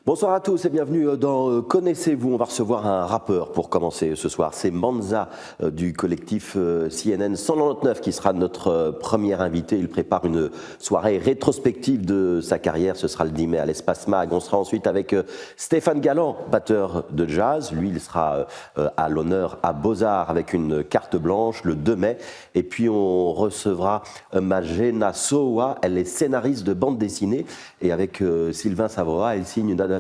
Bonsoir à tous et bienvenue dans Connaissez-vous. On va recevoir un rappeur pour commencer ce soir. C'est Manza du collectif CNN 199 qui sera notre premier invité. Il prépare une soirée rétrospective de sa carrière. Ce sera le 10 mai à l'Espace Mag. On sera ensuite avec Stéphane Galland, batteur de jazz. Lui, il sera à l'honneur à Beaux-Arts avec une carte blanche le 2 mai. Et puis on recevra Magena Sowa. Elle est scénariste de bande dessinée. Et avec Sylvain Savoie, elle signe une adaptation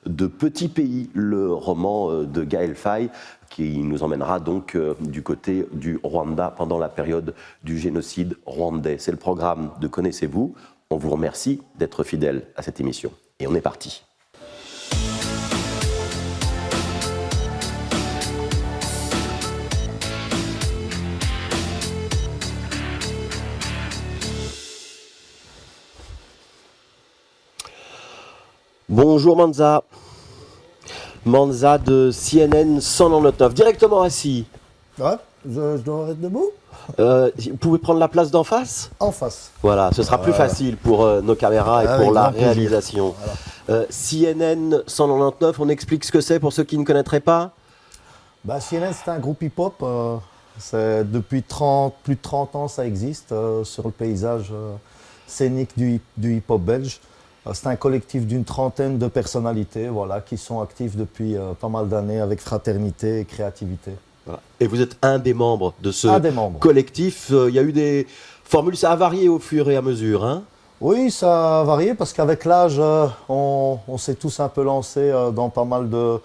de Petit Pays, le roman de Gaël Faye, qui nous emmènera donc du côté du Rwanda pendant la période du génocide rwandais. C'est le programme de Connaissez-vous. On vous remercie d'être fidèles à cette émission. Et on est parti. Bonjour Manza. Manza de CNN 199, directement assis. Ouais, je dois être debout? Vous pouvez prendre la place d'en face? En face. Voilà, ce sera plus facile pour nos caméras et pour la réalisation. Voilà. CNN 199, on explique ce que c'est pour ceux qui ne connaîtraient pas? CNN, c'est un groupe hip-hop. Depuis plus de 30 ans, ça existe sur le paysage scénique du hip-hop belge. C'est un collectif d'une trentaine de personnalités qui sont actifs depuis pas mal d'années avec fraternité et créativité. Voilà. Et vous êtes un des membres de ce collectif. Il y a eu des formules, ça a varié au fur et à mesure, hein? Oui, ça a varié parce qu'avec l'âge, on s'est tous un peu lancés dans pas mal de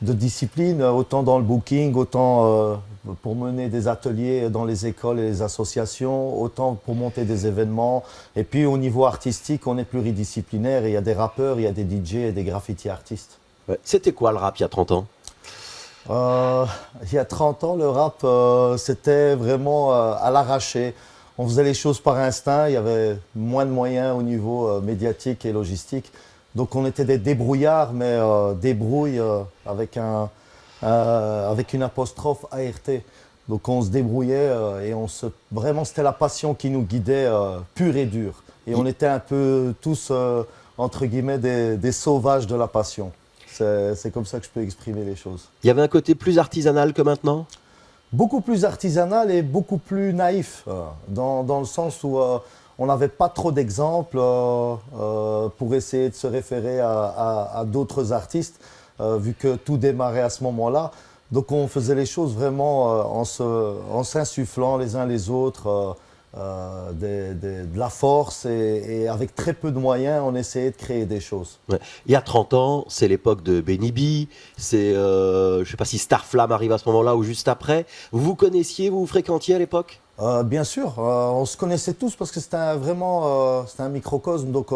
disciplines, autant dans le booking, autant pour mener des ateliers dans les écoles et les associations, autant pour monter des événements. Et puis au niveau artistique, on est pluridisciplinaire. Il y a des rappeurs, il y a des DJ et des graffiti artistes. Ouais. C'était quoi le rap il y a 30 ans? Il y a 30 ans, le rap, c'était vraiment à l'arraché. On faisait les choses par instinct, il y avait moins de moyens au niveau médiatique et logistique. Donc on était des débrouillards, mais débrouille avec une apostrophe ART. Donc on se débrouillait et vraiment c'était la passion qui nous guidait pure et dure. Et on était un peu tous, entre guillemets, des sauvages de la passion. C'est comme ça que je peux exprimer les choses. Il y avait un côté plus artisanal que maintenant? Beaucoup plus artisanal et beaucoup plus naïf, dans le sens où on n'avait pas trop d'exemples pour essayer de se référer à d'autres artistes, vu que tout démarrait à ce moment-là. Donc on faisait les choses vraiment en s'insufflant les uns les autres de la force et avec très peu de moyens, on essayait de créer des choses. Ouais. Il y a 30 ans, c'est l'époque de Benny B, c'est, je ne sais pas si Starflame arrive à ce moment-là ou juste après. Vous vous connaissiez, vous vous fréquentiez à l'époque? Bien sûr, on se connaissait tous parce que c'était un microcosme, donc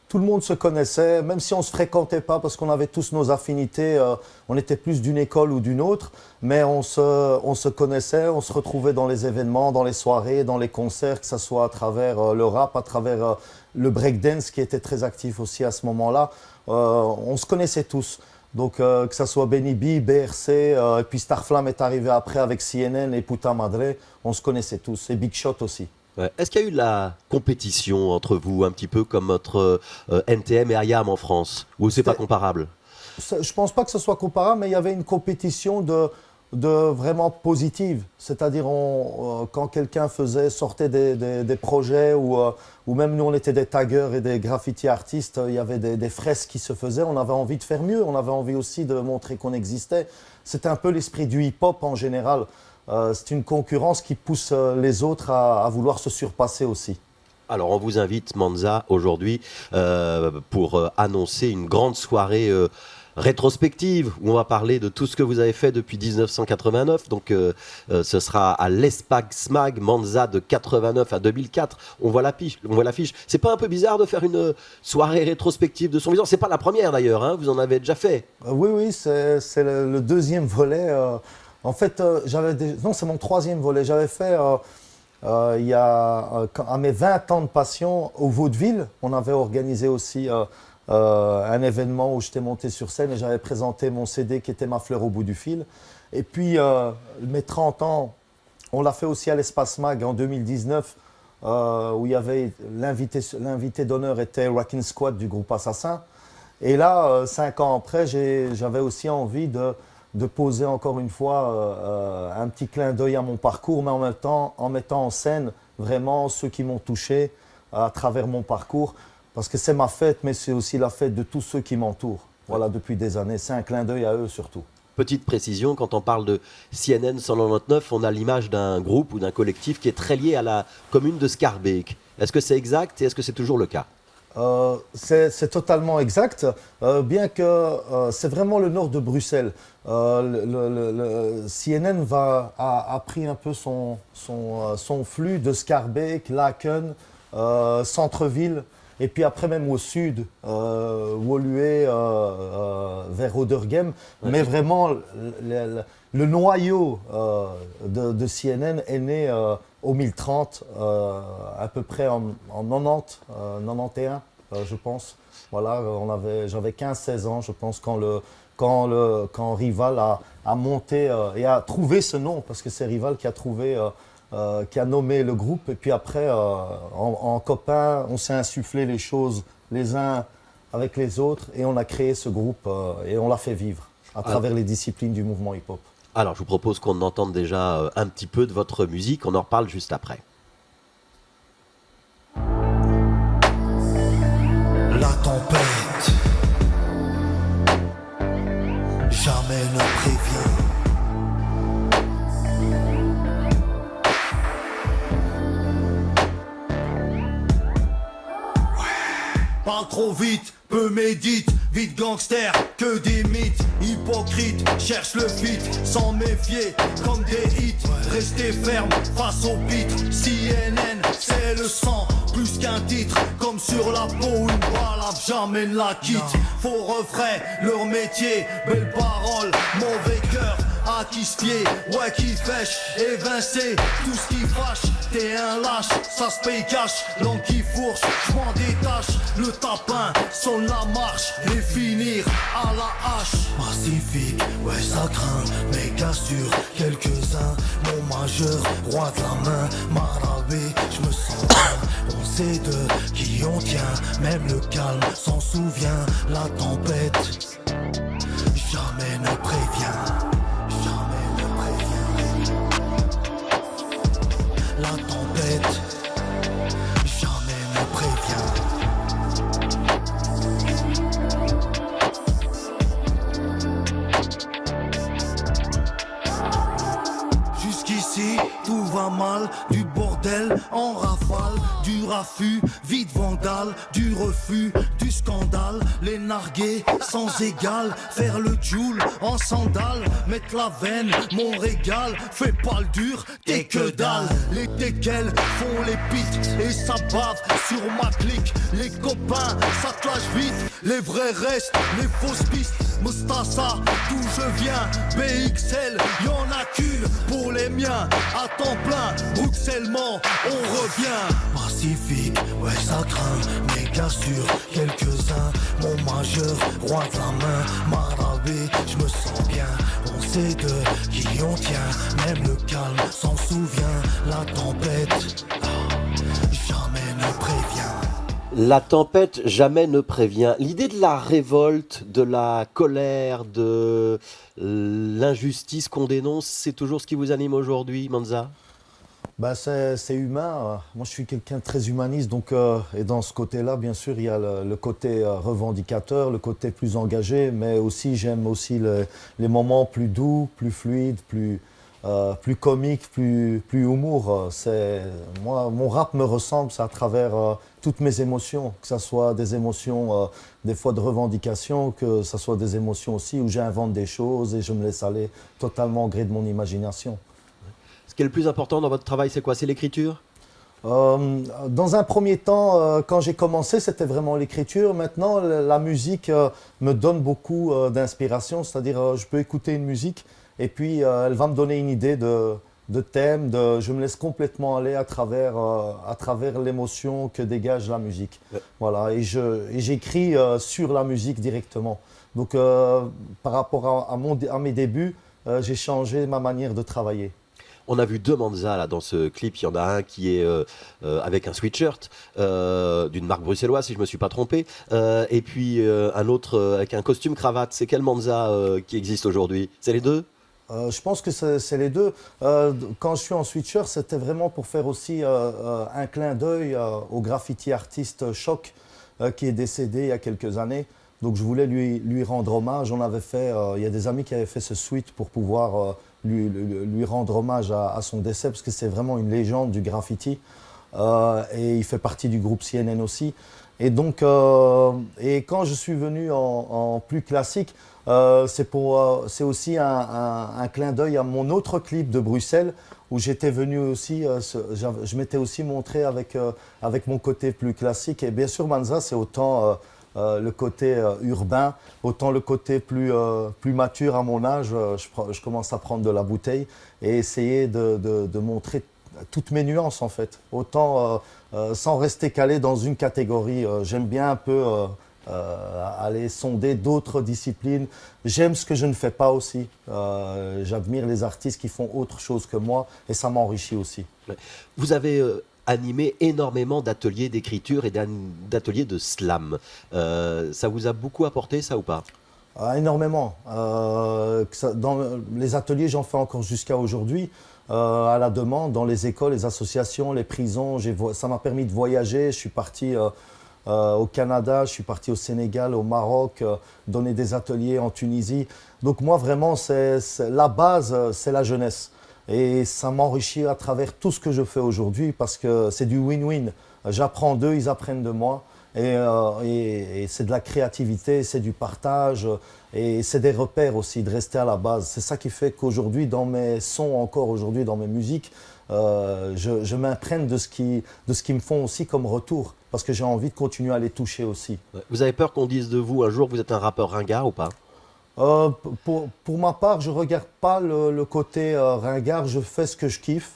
tout le monde se connaissait, même si on ne se fréquentait pas parce qu'on avait tous nos affinités, on était plus d'une école ou d'une autre, mais on se connaissait, on se retrouvait dans les événements, dans les soirées, dans les concerts, que ce soit à travers le rap, à travers le breakdance qui était très actif aussi à ce moment-là. On se connaissait tous. Donc que ce soit Benny B, BRC, et puis Starflame est arrivé après avec CNN et Puta Madre, on se connaissait tous, et Big Shot aussi. Ouais. Est-ce qu'il y a eu de la compétition entre vous, un petit peu comme notre NTM et IAM en France, ou c'est pas comparable? Je ne pense pas que ce soit comparable, mais il y avait une compétition de vraiment positive. C'est-à-dire quand quelqu'un sortait des projets ou même nous on était des taggers et des graffiti artistes, il y avait des fresques qui se faisaient, on avait envie de faire mieux, on avait envie aussi de montrer qu'on existait. C'était un peu l'esprit du hip-hop en général. C'est une concurrence qui pousse les autres à vouloir se surpasser aussi. Alors on vous invite Manza aujourd'hui pour annoncer une grande soirée rétrospective où on va parler de tout ce que vous avez fait depuis 1989. Donc ce sera à l'Espace Mag Manza de 89 à 2004. On voit l'affiche. C'est pas un peu bizarre de faire une soirée rétrospective de son vivant? C'est pas la première d'ailleurs, hein, vous en avez déjà fait. Oui, c'est le deuxième volet. En fait, non, c'est mon troisième volet. J'avais fait il y a à mes 20 ans de passion au Vaudeville. On avait organisé aussi un événement où j'étais monté sur scène et j'avais présenté mon CD qui était Ma fleur au bout du fil. Et puis, mes 30 ans, on l'a fait aussi à l'Espace Mag en 2019, où il y avait l'invité d'honneur était Rockin' Squad du groupe Assassin. Et là, 5 ans après, j'avais aussi envie de poser encore une fois un petit clin d'œil à mon parcours, mais en mettant en scène vraiment ceux qui m'ont touché à travers mon parcours. Parce que c'est ma fête, mais c'est aussi la fête de tous ceux qui m'entourent. Voilà, depuis des années. C'est un clin d'œil à eux surtout. Petite précision, quand on parle de CNN 199, on a l'image d'un groupe ou d'un collectif qui est très lié à la commune de Schaerbeek. Est-ce que c'est exact et est-ce que c'est toujours le cas? C'est totalement exact, bien que c'est vraiment le nord de Bruxelles. Le CNN a pris un peu son flux de Schaerbeek, Laken, centre-ville, et puis après même au sud, Woluwe, vers Odergem. Ouais. Mais vraiment, le noyau de CNN est né au 1030, à peu près en 90, 91, je pense. Voilà, j'avais 15-16 ans, je pense, quand Rival a monté et a trouvé ce nom, parce que c'est Rival qui a nommé le groupe. Et puis après, en copains, on s'est insufflé les choses les uns avec les autres et on a créé ce groupe et on l'a fait vivre à travers les disciplines du mouvement hip-hop. Alors, je vous propose qu'on entende déjà un petit peu de votre musique. On en reparle juste après. La tempête jamais ne prévient. Parle trop vite, peu médite, vite gangster, que des mythes. Hypocrite, cherche le feat, sans méfier, comme des hits. Restez ferme face au beat. CNN, c'est le sang, plus qu'un titre. Comme sur la peau, une balle, jamais ne la quitte. Faux refrain, leur métier, belle parole, mauvais cœur. À qui se fier, ouais qui fêche, évincé, tout ce qui fâche, t'es un lâche, ça se paye cash, langue qui fourche, j'm'en détache, le tapin, sonne la marche, et finir à la hache. Pacifique, ouais ça craint, méga sûr, quelques-uns, mon majeur, roi de la main, marabé, j'me sens bien, on sait de qui on tient, même le calme s'en souvient, la tempête, jamais ne prévient. La tempête, jamais ne prévient. Jusqu'ici, tout va mal, du bordel en rafale, du raffut, vide vandale, du refus, du scandale, les nargués sans égal, faire le joule en sandales, mettre la veine, mon régal, fais pas le dur, t'es que dalle, les teckels font les pites et ça bave sur ma clique, les copains ça clash vite, les vrais restent, les fausses pistes, Mustasa, d'où je viens, BXL, y'en a qu'une pour les miens, à temps plein, bruxellement, on revient. Pacifique, ouais ça craint, méga sûr, quelques-uns, mon majeur, roi de la main, marabé, j'me sens bien, on sait de qui on tient, même le calme s'en souvient, la tempête, jamais ne prévient. La tempête jamais ne prévient. L'idée de la révolte, de la colère, de l'injustice qu'on dénonce, c'est toujours ce qui vous anime aujourd'hui, Manza? Ben c'est humain. Moi, je suis quelqu'un de très humaniste. Donc, et dans ce côté-là, bien sûr, il y a le côté revendicateur, le côté plus engagé, mais aussi, j'aime aussi les moments plus doux, plus fluides, plus comiques, plus humour. Moi, mon rap me ressemble, c'est à travers toutes mes émotions, que ce soit des émotions des fois de revendication, que ce soit des émotions aussi où j'invente des choses et je me laisse aller totalement au gré de mon imagination. Ce qui est le plus important dans votre travail, c'est quoi? C'est l'écriture? Dans un premier temps, quand j'ai commencé, c'était vraiment l'écriture. Maintenant, la musique me donne beaucoup d'inspiration, c'est-à-dire je peux écouter une musique et puis elle va me donner une idée de thème, je me laisse complètement aller à travers l'émotion que dégage la musique. Ouais. Voilà, et j'écris sur la musique directement. Donc par rapport à mes débuts, j'ai changé ma manière de travailler. On a vu deux Manza là, dans ce clip. Il y en a un qui est avec un sweatshirt d'une marque bruxelloise, si je ne me suis pas trompé. Et puis un autre avec un costume cravate. C'est quel Manza qui existe aujourd'hui? C'est les deux? Je pense que c'est les deux. Quand je suis en sweatshirt, c'était vraiment pour faire aussi un clin d'œil au graffiti artiste Choc qui est décédé il y a quelques années. Donc je voulais lui rendre hommage. On avait fait, il y a des amis qui avaient fait ce suite pour pouvoir lui rendre hommage à son décès parce que c'est vraiment une légende du graffiti. Et il fait partie du groupe CNN aussi. Et donc, et quand je suis venu en plus classique, c'est aussi un clin d'œil à mon autre clip de Bruxelles où j'étais venu aussi, je m'étais aussi montré avec mon côté plus classique. Et bien sûr, Manza, c'est autant le côté urbain, autant le côté plus mature à mon âge. Je commence à prendre de la bouteille et essayer de montrer toutes mes nuances en fait. Autant sans rester calé dans une catégorie. J'aime bien un peu aller sonder d'autres disciplines. J'aime ce que je ne fais pas aussi. J'admire les artistes qui font autre chose que moi et ça m'enrichit aussi. Vous avez animé énormément d'ateliers d'écriture et d'ateliers de slam. Ça vous a beaucoup apporté, ça ou pas? Énormément. Dans les ateliers, j'en fais encore jusqu'à aujourd'hui. À la demande, dans les écoles, les associations, les prisons. Ça m'a permis de voyager. Je suis parti au Canada, je suis parti au Sénégal, au Maroc, donner des ateliers en Tunisie. Donc moi, vraiment, la base, c'est la jeunesse. Et ça m'enrichit à travers tout ce que je fais aujourd'hui parce que c'est du win-win. J'apprends d'eux, ils apprennent de moi. Et c'est de la créativité, c'est du partage et c'est des repères aussi, de rester à la base. C'est ça qui fait qu'aujourd'hui, dans mes sons, encore aujourd'hui, dans mes musiques, je m'imprègne de ce qu'ils me font aussi comme retour parce que j'ai envie de continuer à les toucher aussi. Vous avez peur qu'on dise de vous un jour que vous êtes un rappeur ringard ou pas? Pour ma part, je ne regarde pas le côté ringard, je fais ce que je kiffe.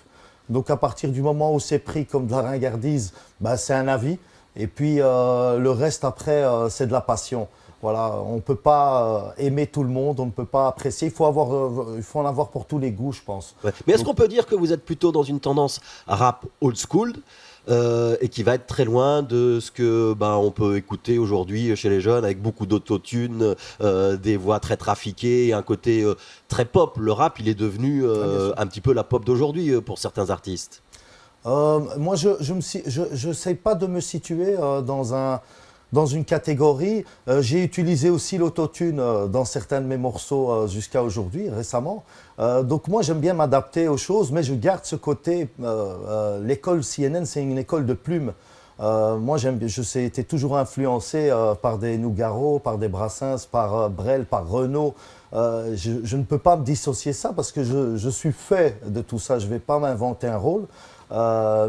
Donc à partir du moment où c'est pris comme de la ringardise, bah, c'est un avis. Et puis le reste après, c'est de la passion. Voilà, on ne peut pas aimer tout le monde, on ne peut pas apprécier. Il faut en avoir pour tous les goûts, je pense. Ouais. Mais est-ce qu'on peut dire que vous êtes plutôt dans une tendance rap old school et qui va être très loin de ce que on peut écouter aujourd'hui chez les jeunes avec beaucoup d'autotune, des voix très trafiquées et un côté très pop. Le rap, il est devenu un petit peu la pop d'aujourd'hui pour certains artistes. Moi, je n'essaie pas de me situer dans une catégorie. J'ai utilisé aussi l'autotune dans certains de mes morceaux jusqu'à aujourd'hui, récemment. Donc moi, j'aime bien m'adapter aux choses, mais je garde ce côté. L'école CNN, c'est une école de plumes. Moi, j'ai été toujours influencé par des Nougaro, par des Brassens, par Brel, par Renaud. Je ne peux pas me dissocier ça parce que je suis fait de tout ça. Je ne vais pas m'inventer un rôle.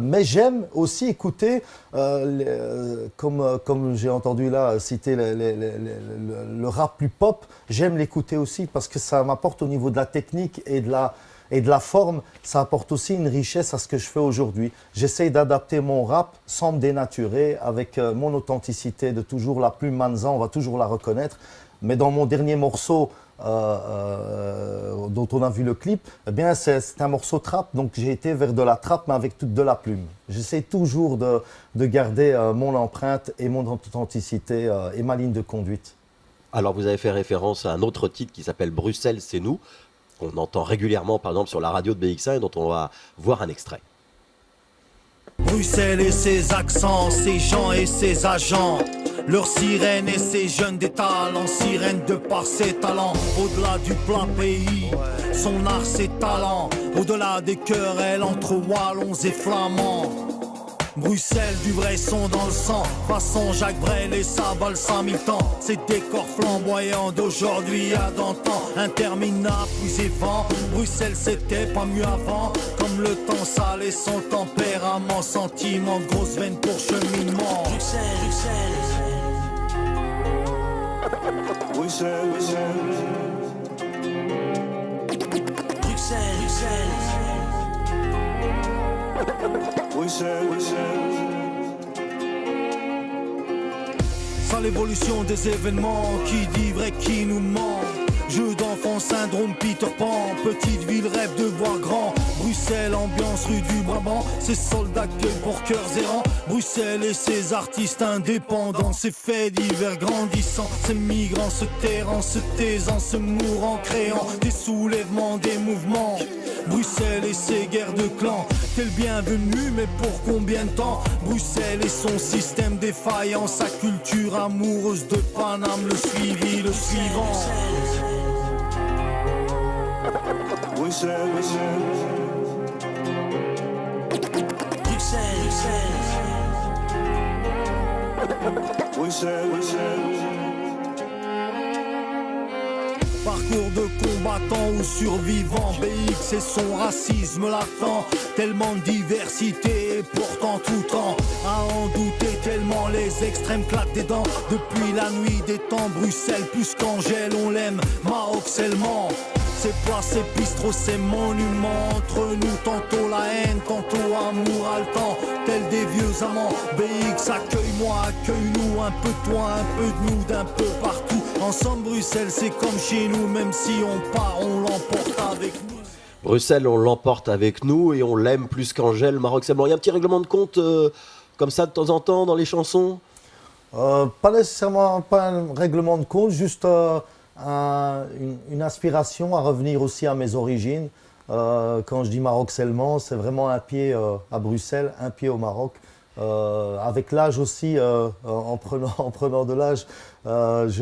Mais j'aime aussi écouter, comme j'ai entendu là citer le rap plus pop, j'aime l'écouter aussi parce que ça m'apporte au niveau de la technique et de la forme, ça apporte aussi une richesse à ce que je fais aujourd'hui. J'essaye d'adapter mon rap sans me dénaturer, avec mon authenticité de toujours la plume Manza, on va toujours la reconnaître. Mais dans mon dernier morceau, dont on a vu le clip, eh bien c'est un morceau trap, donc j'ai été vers de la trap mais avec toute de la plume. J'essaie toujours de garder mon empreinte et mon authenticité et ma ligne de conduite. Alors vous avez fait référence à un autre titre qui s'appelle Bruxelles, c'est nous, qu'on entend régulièrement par exemple sur la radio de BX1 et dont on va voir un extrait. Bruxelles et ses accents, ses gens et ses agents, leurs sirènes et ses jeunes des talents, sirènes de par ses talents, au-delà du plat pays, son art, ses talents, au-delà des querelles entre wallons et flamands. Bruxelles, du vrai son dans le sang, façon Jacques Brel et sa valse à mi-temps. Ces décors flamboyants d'aujourd'hui à d'antan, interminables puis évents. Bruxelles c'était pas mieux avant, comme le temps sale et son tempérament. Sentiment, grosse veine pour cheminement. Bruxelles, Bruxelles. Sans l'évolution des événements, qui dit vrai, qui nous ment. Jeu d'enfant, syndrome Peter Pan, petite ville rêve de voir grand. Bruxelles Bruxelles, ambiance rue du Brabant, ses soldats d'accueil pour cœurs errants. Bruxelles et ses artistes indépendants, ses faits divers grandissants, ses migrants se tairant, se taisant, se mourant, créant des soulèvements, des mouvements. Bruxelles et ses guerres de clans, t'es le bienvenu, mais pour combien de temps? Bruxelles et son système défaillant, sa culture amoureuse de Paname, le suivi, le suivant. Bruxelles, parcours de combattants ou survivants, BX et son racisme latent, tellement de diversité et pourtant tout temps à en douter, tellement les extrêmes claquent des dents. Depuis la nuit des temps, Bruxelles plus qu'Angèle, on l'aime, Maroc c'est le Mans. Ces places, ces bistrots, ces monuments, entre nous tantôt la haine, tantôt amour haletant, tels des vieux amants. BX accueille-moi, accueille-nous, un peu de toi, un peu de nous, d'un peu partout. Ensemble Bruxelles c'est comme chez nous, même si on part on l'emporte avec nous. Bruxelles, on l'emporte avec nous et on l'aime plus qu'Angèle, Maroc c'est bon. Il y a un petit règlement de compte comme ça de temps en temps dans les chansons? Pas nécessairement pas un règlement de compte, juste une aspiration à revenir aussi à mes origines. Quand je dis Maroc seulement, c'est vraiment un pied à Bruxelles, un pied au Maroc. Avec l'âge aussi, en prenant de l'âge, je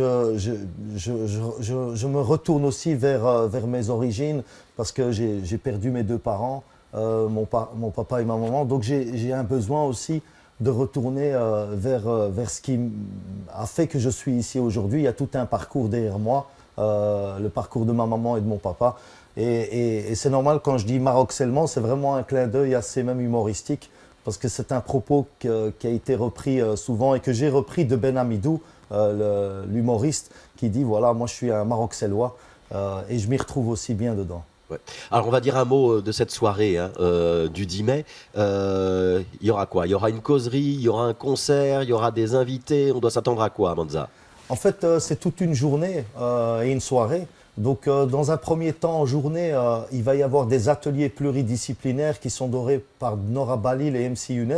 me retourne aussi vers mes origines parce que j'ai perdu mes deux parents, mon papa et ma maman. Donc j'ai un besoin aussi de retourner vers ce qui a fait que je suis ici aujourd'hui. Il y a tout un parcours derrière moi, le parcours de ma maman et de mon papa. Et c'est normal quand je dis Maroc seulement, c'est vraiment un clin d'œil assez même humoristique, parce que c'est un propos qui a été repris souvent et que j'ai repris de Ben Hamidou, l'humoriste, qui dit voilà, moi je suis un Maroc-Sellois et je m'y retrouve aussi bien dedans. Ouais. Alors on va dire un mot de cette soirée du 10 mai. Il y aura quoi? Il y aura une causerie, il y aura un concert, il y aura des invités. On doit s'attendre à quoi, Manza? En fait, c'est toute une journée et une soirée. Donc, dans un premier temps, en journée, il va y avoir des ateliers pluridisciplinaires qui sont dorés par Nora Balil et MC Younes,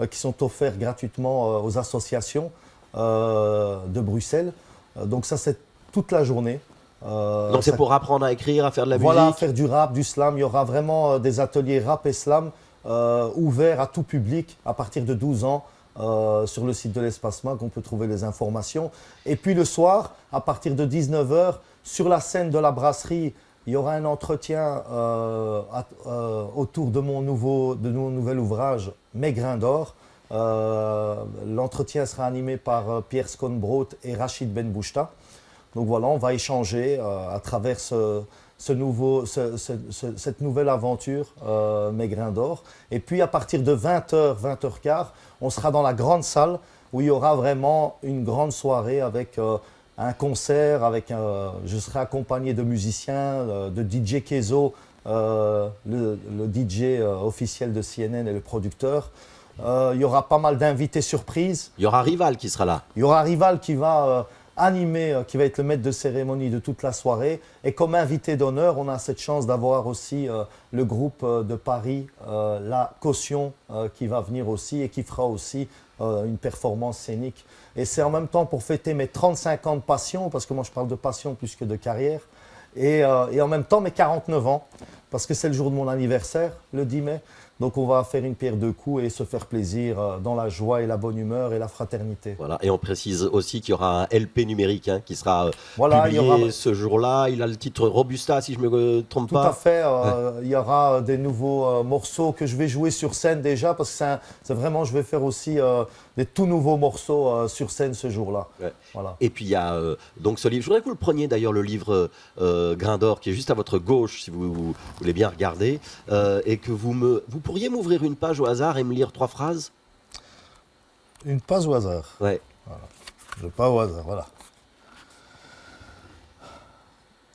qui sont offerts gratuitement aux associations de Bruxelles. Donc ça, c'est toute la journée. Donc c'est pour apprendre à écrire, à faire de la voilà, musique? faire du rap, du slam. Il y aura vraiment des ateliers rap et slam ouverts à tout public à partir de 12 ans. Sur le site de l'Espace Mag, on peut trouver les informations. Et puis le soir, à partir de 19h, sur la scène de la brasserie, il y aura un entretien autour de mon nouvel ouvrage, Mes grains d'or. L'entretien sera animé par Pierre Sconbrot et Rachid Benbouchta. Donc voilà, on va échanger à travers cette nouvelle aventure, Mes grains d'or. Et puis à partir de 20h, 20h15, on sera dans la grande salle où il y aura vraiment une grande soirée avec un concert, je serai accompagné de musiciens, de DJ Kezo, le DJ officiel de CNN et le producteur. Il y aura pas mal d'invités surprises. Il y aura Rival qui sera là. Il y aura Rival qui va animer, qui va être le maître de cérémonie de toute la soirée. Et comme invité d'honneur, on a cette chance d'avoir aussi le groupe de Paris, La Caution, qui va venir aussi et qui fera aussi une performance scénique. Et c'est en même temps pour fêter mes 35 ans de passion, parce que moi je parle de passion plus que de carrière, et en même temps mes 49 ans, parce que c'est le jour de mon anniversaire, le 10 mai. Donc on va faire une pierre deux coups et se faire plaisir dans la joie et la bonne humeur et la fraternité. Voilà. Et on précise aussi qu'il y aura un LP numérique qui sera publié ce jour-là. Il a le titre Robusta, si je ne me trompe pas. Tout à fait. Il y aura des nouveaux morceaux que je vais jouer sur scène déjà, parce que c'est vraiment, je vais faire aussi des tout nouveaux morceaux sur scène ce jour-là. Ouais. Voilà. Et puis il y a donc ce livre. Je voudrais que vous le preniez d'ailleurs, le livre Grain d'or, qui est juste à votre gauche, si vous voulez bien regarder, et que vous pourriez m'ouvrir une page au hasard et me lire 3 phrases? Une page au hasard. Ouais. Voilà. Je pas au hasard, voilà.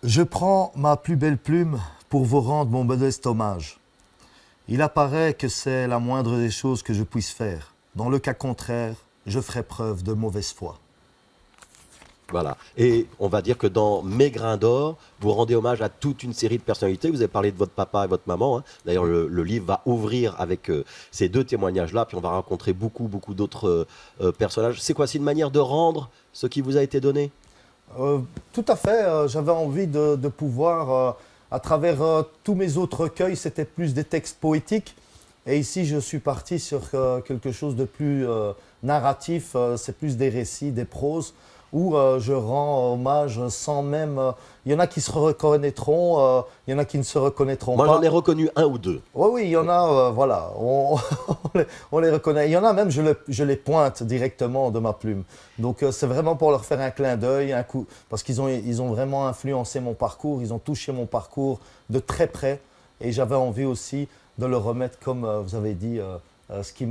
Je prends ma plus belle plume pour vous rendre mon modeste hommage. Il apparaît que c'est la moindre des choses que je puisse faire. Dans le cas contraire, je ferai preuve de mauvaise foi. Voilà. Et on va dire que dans Mes grains d'or, vous rendez hommage à toute une série de personnalités. Vous avez parlé de votre papa et votre maman, hein. D'ailleurs, le livre va ouvrir avec ces deux témoignages-là, puis on va rencontrer beaucoup d'autres personnages. C'est quoi? C'est une manière de rendre ce qui vous a été donné? Tout à fait. J'avais envie de pouvoir, à travers tous mes autres recueils, c'était plus des textes poétiques. Et ici, je suis parti sur quelque chose de plus narratif. C'est plus des récits, des proses, où je rends hommage sans même... Il y en a qui se reconnaîtront, il y en a qui ne se reconnaîtront Moi, pas. j'en ai reconnu un ou deux. Oui, il y en a, voilà, on les reconnaît. Il y en a même, je les pointe directement de ma plume. Donc c'est vraiment pour leur faire un clin d'œil, un coup, parce qu'ils ont vraiment influencé mon parcours, ils ont touché mon parcours de très près. Et j'avais envie aussi de leur remettre, comme vous avez dit, ce qu'ils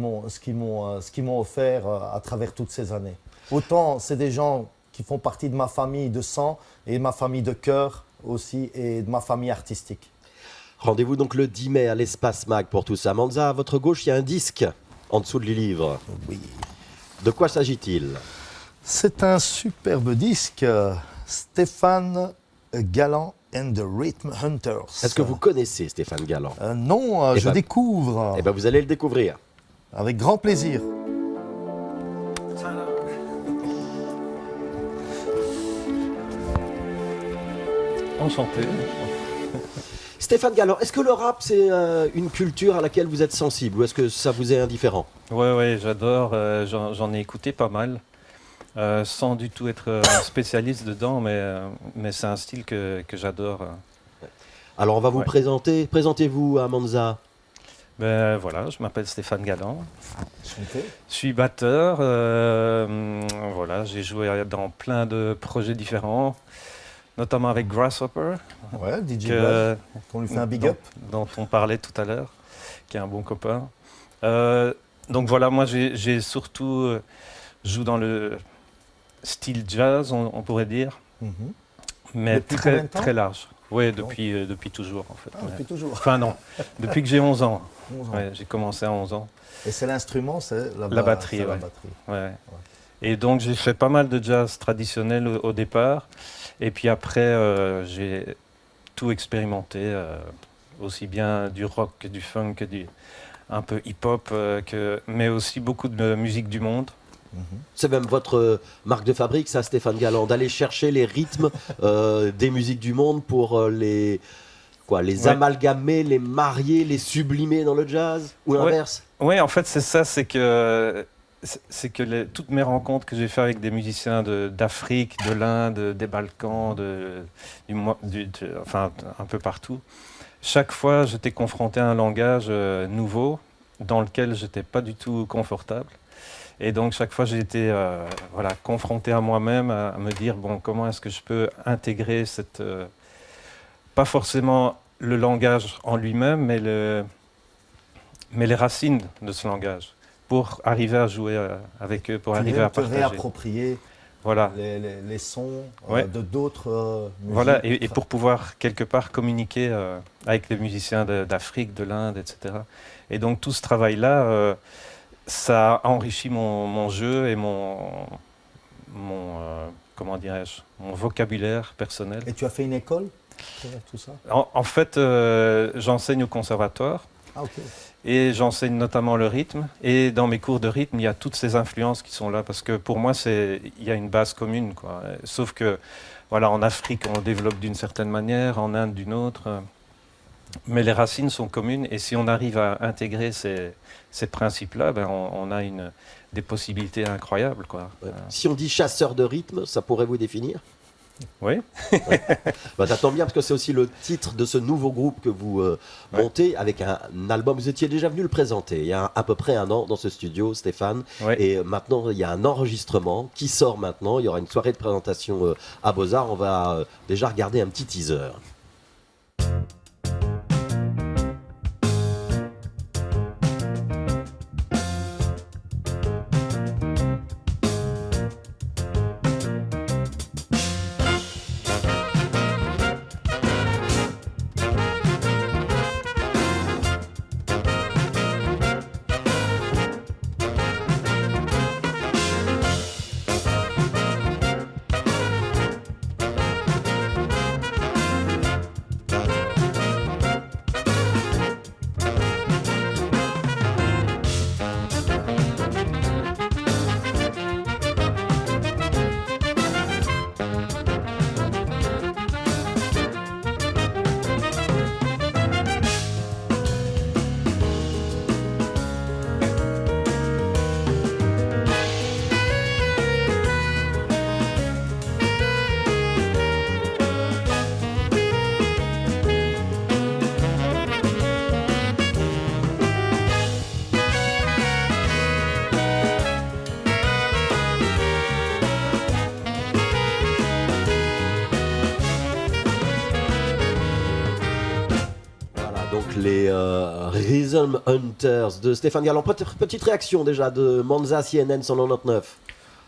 m'ont offert à travers toutes ces années. Autant c'est des gens qui font partie de ma famille de sang et ma famille de cœur aussi et de ma famille artistique. Rendez-vous donc le 10 mai à l'Espace Mag pour tout ça. Manza, à votre gauche, il y a un disque en dessous de livre. Oui. De quoi s'agit-il? C'est un superbe disque, Stéphane Galland and the Rhythm Hunters. Est-ce que vous connaissez Stéphane Galland? Non, je découvre. Eh bien, vous allez le découvrir. Avec grand plaisir. Enchanté. Stéphane Galland, est-ce que le rap, c'est une culture à laquelle vous êtes sensible ou est-ce que ça vous est indifférent? Ouais, j'adore. J'en ai écouté pas mal, sans du tout être spécialiste dedans, mais c'est un style que j'adore. Alors, on va vous Ouais. présenter. Présentez-vous à Manza. Ben voilà, je m'appelle Stéphane Galland. Enchanté. Je suis batteur. Voilà, j'ai joué dans plein de projets différents, notamment avec Grasshopper, Ouais, DJ Blaze, qu'on lui fait un big up. dont on parlait tout à l'heure, qui est un bon copain. Donc voilà, moi j'ai surtout joue dans le style jazz, on pourrait dire, Mhm. mais Depuis combien de temps? très large. Oui, depuis toujours en fait. Ah, Ouais. depuis toujours. Enfin non, depuis que j'ai 11 ans. 11 ans. Ouais, j'ai commencé à 11 ans. Et c'est l'instrument, c'est La batterie, c'est la ouais. batterie. Ouais. Et donc j'ai fait pas mal de jazz traditionnel au départ. Et puis après, j'ai tout expérimenté, aussi bien du rock que du funk, que un peu hip-hop, mais aussi beaucoup de musique du monde. C'est même votre marque de fabrique, ça, Stéphane Galland, d'aller chercher les rythmes des musiques du monde pour les Ouais. amalgamer, les marier, les sublimer dans le jazz ou Ouais. l'inverse? Oui, en fait, c'est ça, c'est que toutes mes rencontres que j'ai faites avec des musiciens d'Afrique, de l'Inde, des Balkans, enfin un peu partout, chaque fois j'étais confronté à un langage nouveau dans lequel j'étais pas du tout confortable. Et donc chaque fois j'ai été confronté à moi-même, à me dire bon, comment est-ce que je peux intégrer pas forcément le langage en lui-même, mais les racines de ce langage, pour arriver à jouer avec eux, pour Tu arriver viens à te partager. réapproprier Voilà, les sons Ouais. de d'autres musiques. voilà. Et pour pouvoir quelque part communiquer avec les musiciens d'Afrique, de l'Inde, etc. Et donc tout ce travail-là, ça a enrichi mon jeu et comment dirais-je, mon vocabulaire personnel. Et tu as fait une école pour tout ça? En fait, j'enseigne au conservatoire. Ah, ok. Et j'enseigne notamment le rythme. Et dans mes cours de rythme, il y a toutes ces influences qui sont là. Parce que pour moi, il y a une base commune, quoi. Sauf que, voilà, en Afrique, on le développe d'une certaine manière, en Inde d'une autre. Mais les racines sont communes. Et si on arrive à intégrer ces principes-là, ben on a des possibilités incroyables, quoi. Si on dit chasseur de rythme, ça pourrait vous définir? Oui. Bah, ça tombe bien parce que c'est aussi le titre de ce nouveau groupe que vous montez avec un album. Vous étiez déjà venu le présenter il y a à peu près un an dans ce studio, Stéphane. Ouais. Et maintenant, il y a un enregistrement qui sort maintenant. Il y aura une soirée de présentation à Beaux-Arts. On va déjà regarder un petit teaser. les Rhythm Hunters de Stéphane Galland. Petite réaction déjà de Monza CNN 199.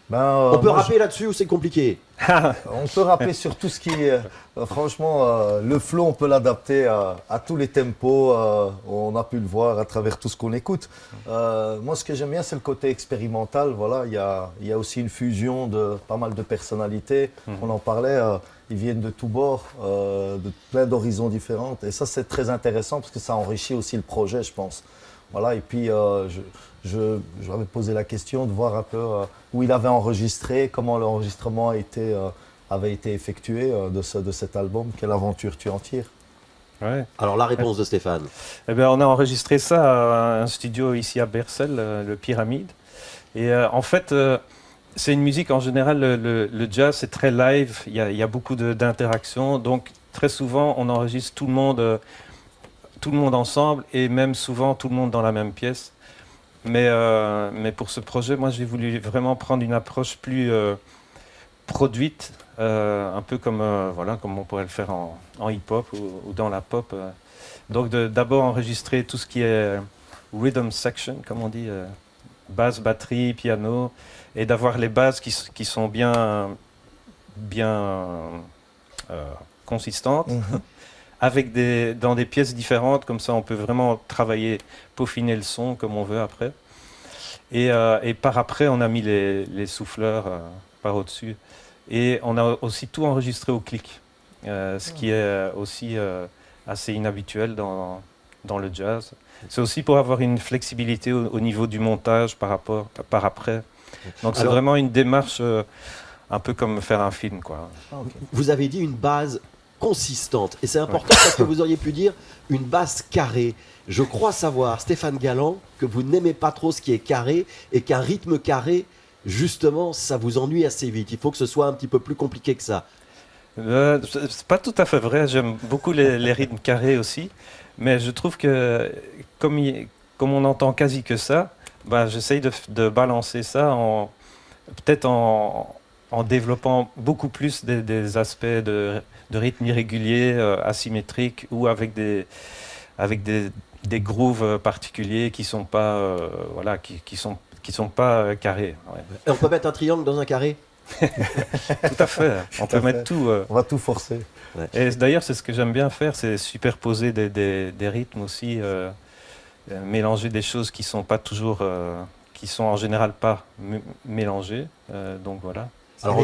On peut rapper là-dessus ou c'est compliqué? On peut rapper sur tout ce qui est. Franchement, le flow, on peut l'adapter à tous les tempos. On a pu le voir à travers tout ce qu'on écoute. Moi, ce que j'aime bien, c'est le côté expérimental. Voilà, il y a aussi une fusion de pas mal de personnalités. On en parlait. Ils viennent de tous bords, de plein d'horizons différents. Et ça, c'est très intéressant parce que ça enrichit aussi le projet, je pense. Voilà, et puis j'avais posé la question de voir un peu où il avait enregistré, comment l'enregistrement avait été effectué de cet album. Quelle aventure tu en tires? Ouais. Alors la réponse de Stéphane. Eh bien, on a enregistré ça à un studio ici à Bercel, le Pyramide. Et en fait, c'est une musique en général, le jazz c'est très live, il y a beaucoup d'interactions. Donc très souvent on enregistre tout le monde ensemble et même souvent tout le monde dans la même pièce. Mais pour ce projet, moi j'ai voulu vraiment prendre une approche plus produite, un peu comme on pourrait le faire en hip-hop ou dans la pop. Donc d'abord enregistrer tout ce qui est rhythm section, comme on dit, basse, batterie, piano, et d'avoir les bases qui sont bien consistantes. Dans des pièces différentes, comme ça on peut vraiment travailler, peaufiner le son comme on veut après. Et par après, on a mis les souffleurs par au-dessus. Et on a aussi tout enregistré au clic, ce qui est aussi assez inhabituel dans le jazz. C'est aussi pour avoir une flexibilité au niveau du montage par après. Donc c'est vraiment une démarche un peu comme faire un film, quoi. Vous avez dit une base consistante. Et c'est important parce que vous auriez pu dire une base carrée. Je crois savoir, Stéphane Galland, que vous n'aimez pas trop ce qui est carré et qu'un rythme carré, justement, ça vous ennuie assez vite. Il faut que ce soit un petit peu plus compliqué que ça. C'est pas tout à fait vrai. J'aime beaucoup les rythmes carrés aussi. Mais je trouve que comme on n'entend quasi que ça, j'essaye de balancer ça peut-être en développant beaucoup plus des aspects de rythme irrégulier, asymétrique, ou avec des grooves particuliers qui sont pas qui sont pas carrés. Ouais. Et on peut mettre un triangle dans un carré? Tout à fait. On peut mettre tout. On va tout forcer. Ouais. Et d'ailleurs, c'est ce que j'aime bien faire, c'est superposer des rythmes aussi, mélanger des choses qui sont pas toujours, qui sont en général pas mélangées. Donc voilà. Alors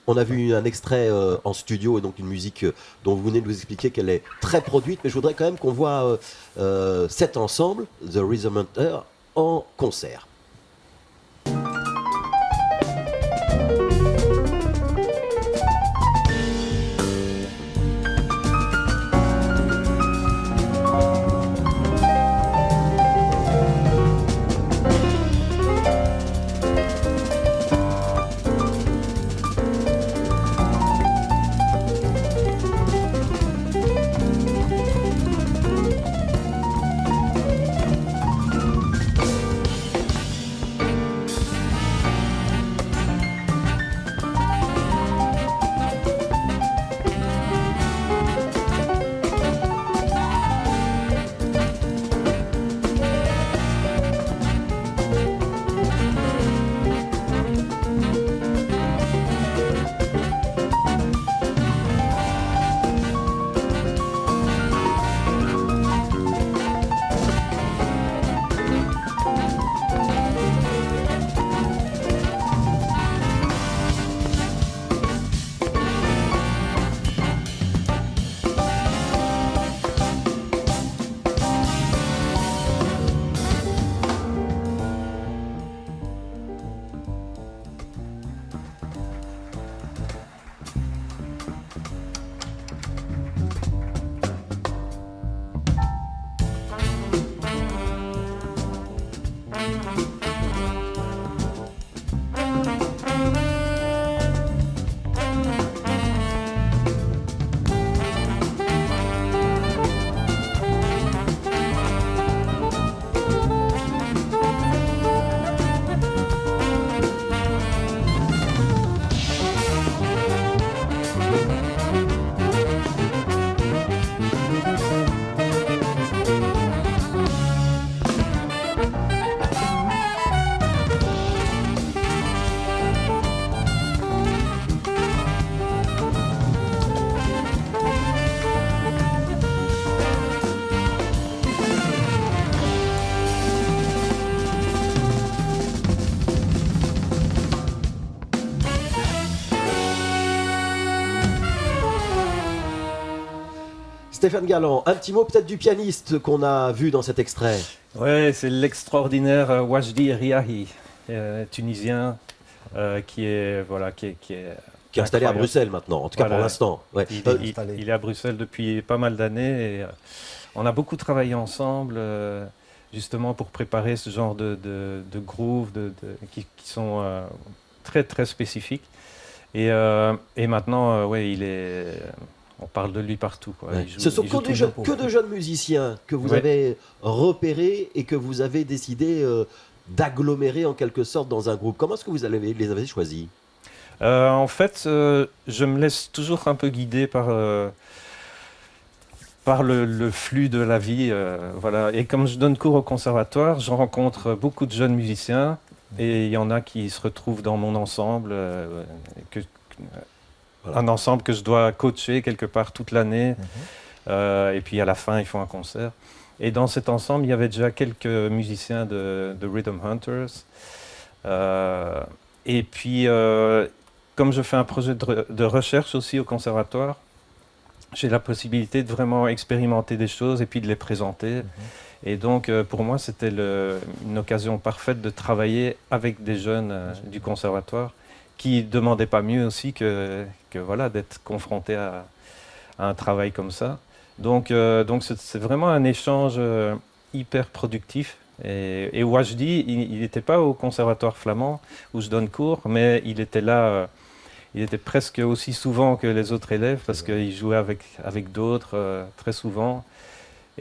on a vu un extrait en studio et donc une musique dont vous venez de nous expliquer qu'elle est très produite, mais je voudrais quand même qu'on voit cet ensemble, The Rhythm Hunter, en concert. Stéphane Galland, un petit mot peut-être du pianiste qu'on a vu dans cet extrait. Ouais, c'est l'extraordinaire Wajdi Riahi, tunisien, qui est Qui est installé à incroyable. Bruxelles maintenant, en tout cas Voilà. pour l'instant. Ouais. Il est à Bruxelles depuis pas mal d'années et on a beaucoup travaillé ensemble justement pour préparer ce genre de groove qui sont très très spécifiques. Et maintenant, ouais, on parle de lui partout, quoi. Ouais. Il joue- Ce sont il joue que de jeunes musiciens que vous Ouais. avez repérés et que vous avez décidé d'agglomérer en quelque sorte dans un groupe. Comment est-ce que vous les avez choisis? En fait, je me laisse toujours un peu guider par le flux de la vie. Voilà. Et comme je donne cours au conservatoire, je rencontre beaucoup de jeunes musiciens et il y en a qui se retrouvent dans mon ensemble, Voilà. un ensemble que je dois coacher quelque part toute l'année. Et puis à la fin, ils font un concert. Et dans cet ensemble, il y avait déjà quelques musiciens de Rhythm Hunters. Et puis, comme je fais un projet de recherche aussi au conservatoire, j'ai la possibilité de vraiment expérimenter des choses et puis de les présenter. Et donc, pour moi, c'était une occasion parfaite de travailler avec des jeunes du conservatoire qui ne demandaient pas mieux aussi que voilà, d'être confrontés à un travail comme ça. Donc c'est vraiment un échange hyper productif. Et Wajdi, il n'était pas au conservatoire flamand où je donne cours, mais il était là, il était presque aussi souvent que les autres élèves parce qu'il jouait avec d'autres très souvent.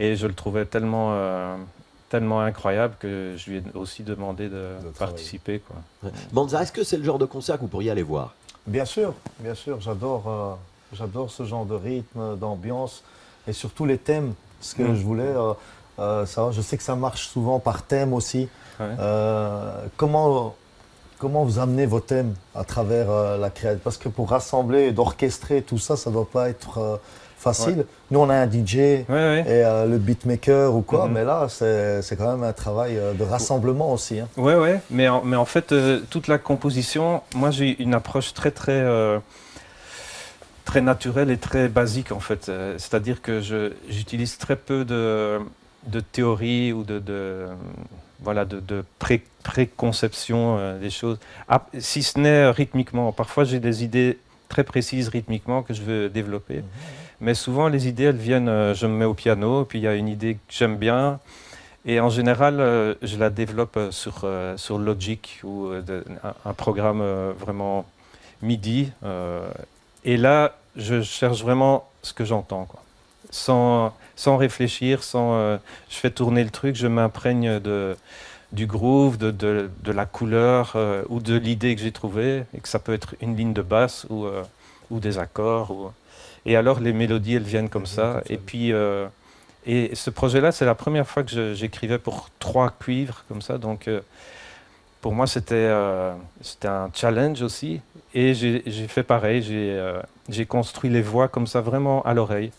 Et je le trouvais tellement incroyable que je lui ai aussi demandé de participer, quoi. Ouais. Manza, est-ce que c'est le genre de concert que vous pourriez aller voir? Bien sûr, j'adore ce genre de rythme, d'ambiance et surtout les thèmes. Ce que je voulais, je sais que ça marche souvent par thème aussi. Ouais. Comment vous amenez vos thèmes à travers la création? Parce que pour rassembler et d'orchestrer tout ça, ça ne doit pas être facile. Ouais. Nous, on a un DJ Ouais. et le beatmaker ou quoi, Mhm. mais là, c'est quand même un travail de rassemblement aussi. Hein. Ouais, mais en fait, toute la composition, moi j'ai une approche très naturelle et très basique en fait. C'est-à-dire que j'utilise très peu de théorie ou de préconception des choses. Si ce n'est rythmiquement. Parfois j'ai des idées très précises rythmiquement que je veux développer. Mais souvent les idées elles viennent, je me mets au piano, puis il y a une idée que j'aime bien. Et en général, je la développe sur Logic ou un programme vraiment MIDI. Et là, je cherche vraiment ce que j'entends, quoi. Sans réfléchir, je fais tourner le truc, je m'imprègne du groove, de la couleur ou de l'idée que j'ai trouvée, et que ça peut être une ligne de basse ou des accords. Et alors, les mélodies, elles viennent comme ça. Et puis... Et ce projet-là, c'est la première fois que j'écrivais pour 3 cuivres comme ça. Donc, pour moi, c'était un challenge aussi. Et j'ai fait pareil. J'ai construit les voix comme ça, vraiment à l'oreille.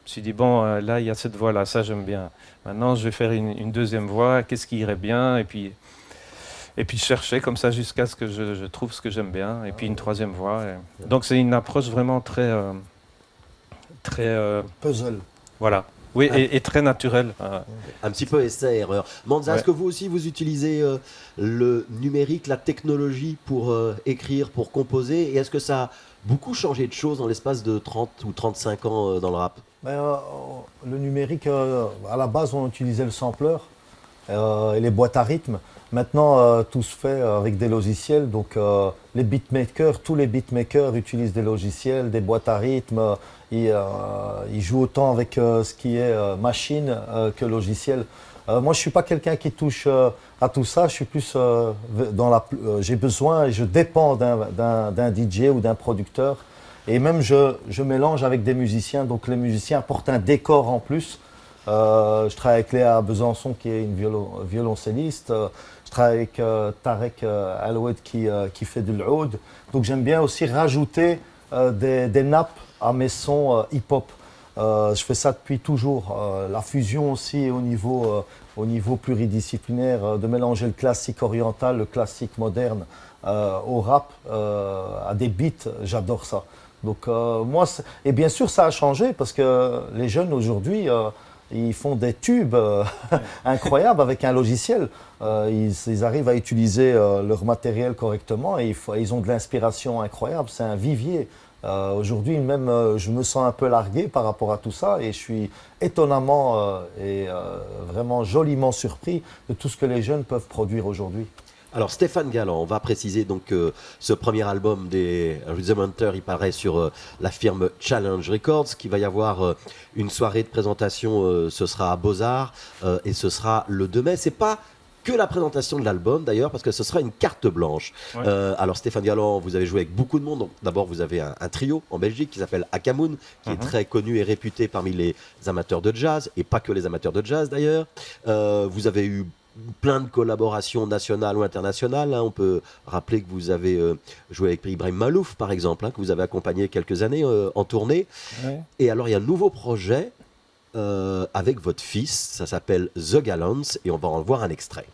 Je me suis dit, bon, là, il y a cette voix-là, ça, j'aime bien. Maintenant, je vais faire une deuxième voix. Qu'est-ce qui irait bien? Et puis, je cherchais comme ça jusqu'à ce que je trouve ce que j'aime bien. Et puis, une troisième voix. Donc, c'est une approche vraiment très... Puzzle. Voilà. Oui, et très naturel. Un petit peu essai-erreur. Manza, Ouais. est-ce que vous aussi, vous utilisez le numérique, la technologie pour écrire, pour composer? Et est-ce que ça a beaucoup changé de choses dans l'espace de 30 ou 35 ans dans le rap? Mais, le numérique, à la base, on utilisait le sampler et les boîtes à rythme. Maintenant, tout se fait avec des logiciels. Donc, les beatmakers, tous les beatmakers utilisent des logiciels, des boîtes à rythme. Ils jouent autant avec ce qui est machine que logiciel. Moi, je ne suis pas quelqu'un qui touche à tout ça. Je suis plus j'ai besoin et je dépends d'un DJ ou d'un producteur. Et même, je mélange avec des musiciens. Donc, les musiciens apportent un décor en plus. Je travaille avec Léa Besançon, qui est une violoncelliste. Je travaille avec Tarek Aloued, qui fait du l'oud. Donc, j'aime bien aussi rajouter des nappes à mes sons hip-hop. Je fais ça depuis toujours. La fusion aussi au niveau pluridisciplinaire, de mélanger le classique oriental, le classique moderne au rap, à des beats, j'adore ça. Donc et bien sûr ça a changé parce que les jeunes aujourd'hui ils font des tubes incroyables avec un logiciel. Ils arrivent à utiliser leur matériel correctement et ils ont de l'inspiration incroyable. C'est un vivier. Aujourd'hui même je me sens un peu largué par rapport à tout ça et je suis étonnamment et vraiment joliment surpris de tout ce que les jeunes peuvent produire aujourd'hui. Alors Stéphane Galland, on va préciser donc que ce premier album des Rhythm Hunters, il paraît sur la firme Challenge Records, qu'il va y avoir une soirée de présentation, ce sera à Beaux-Arts et ce sera le 2 mai. C'est pas que la présentation de l'album d'ailleurs, parce que ce sera une carte blanche. Ouais. Alors Stéphane Galland, vous avez joué avec beaucoup de monde. Donc, d'abord, vous avez un trio en Belgique qui s'appelle Akamoun, qui est très connu et réputé parmi les amateurs de jazz, et pas que les amateurs de jazz d'ailleurs. Vous avez eu plein de collaborations nationales ou internationales. Hein. On peut rappeler que vous avez joué avec Ibrahim Malouf, par exemple, hein, que vous avez accompagné quelques années en tournée. Ouais. Et alors, il y a un nouveau projet avec votre fils. Ça s'appelle The Gallants et on va en voir un extrait.